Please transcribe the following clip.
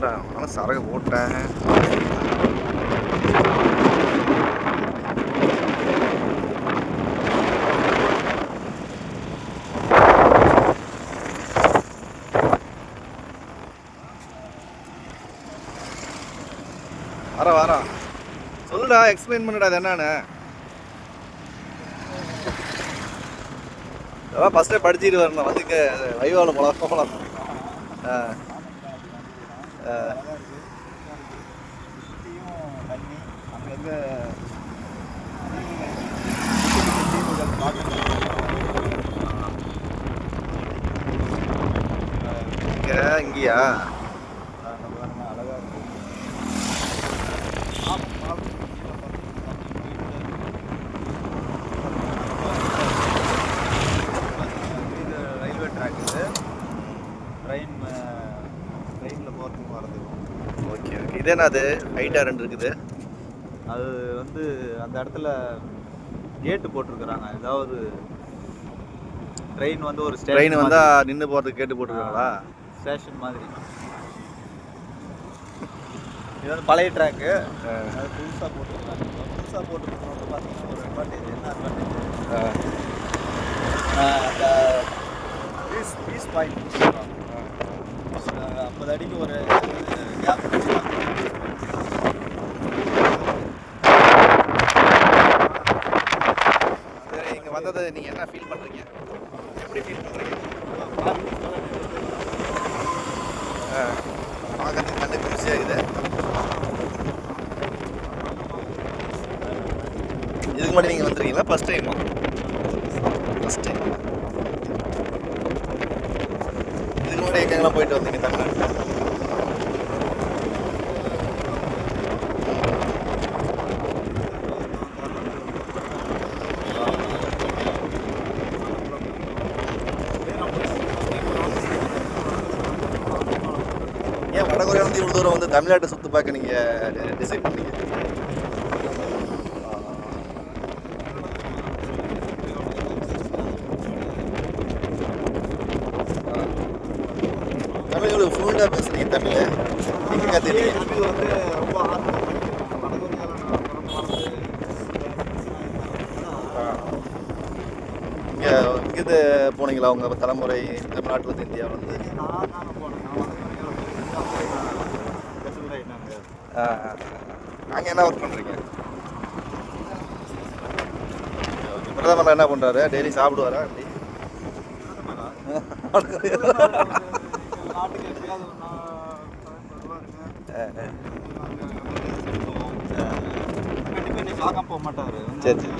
நானும் சரகு போட்டேன். வரோம் சொல்லுடா, எக்ஸ்பிளைன் பண்ணுடா அது என்னன்னு. அதான் ஃபஸ்ட்டே படிச்சுட்டு வரணும், அதுக்கு வைவாவில் போகலாம். இங்கேயா ரயில்வே ட்ராக் இது. ட்ரெயினில் போகிறதுக்கு வரதுக்கு. Okay okay. இது என்ன அது ஹைட்டாக ரெண்டு இருக்குது? அது வந்து அந்த இடத்துல கேட்டு போட்டிருக்கிறாங்க. ஏதாவது ட்ரெயின் வந்து ஒரு ட்ரெயின் வந்தால் நின்று போகிறதுக்கு கேட்டு போட்டிருக்காங்களா? ஸ்டேஷன் மாதிரி. இது வந்து பழைய ட்ராக்கு, அது புதுசாக போட்டிருக்காங்க. புதுசாக போட்டிருக்கணும் பார்த்தீங்கன்னா ஒரு அட்வான்டேஜ். என்ன அட்வான்டேஜ்? அந்த பீஸ் பாயிண்ட் 50 அடிக்கு ஒரு கேப். இங்கே வந்ததை நீங்கள் என்ன ஃபீல் பண்ணுறீங்க? எப்படி ஃபீல் பண்ணுறீங்க? பார்க்கறதுக்கு கண்ணுக்கு குளிர்ச்சியாக இருக்குது. இதுக்கு முன்னாடி நீங்கள் வந்துருக்கீங்களா? ஃபஸ்ட் டைமா? First time. இதுக்கு முன்னாடி எங்கெங்கெல்லாம் போயிட்டு வந்தீங்க தமிழ்நாட்டில்? ஏன் வடகொரியா வந்து இவ்வளோ தூரம் வந்து தமிழ்நாட்டை சுற்றி பார்க்க நீங்கள் டிசைட் பண்ணீங்க? தமிழ் இவ்வளோ ஃப்ளூண்டாக பேசுகிறீங்க. தமிழ் எங்கே கற்றுக்கிட்டீங்க? தமிழ் வந்து ரொம்ப இங்கே இங்கேருந்து போனீங்களா உங்கள் தலைமுறை தமிழ்நாட்டிலேருந்து இந்தியாவிலேருந்து? அங்கே என்ன ஒர்க் பண்ணுறீங்க? பிரதமர் என்ன பண்ணுறாரு? டெய்லி சாப்பிடுவாரா? அப்படி போக மாட்டாரு. சரி சரி.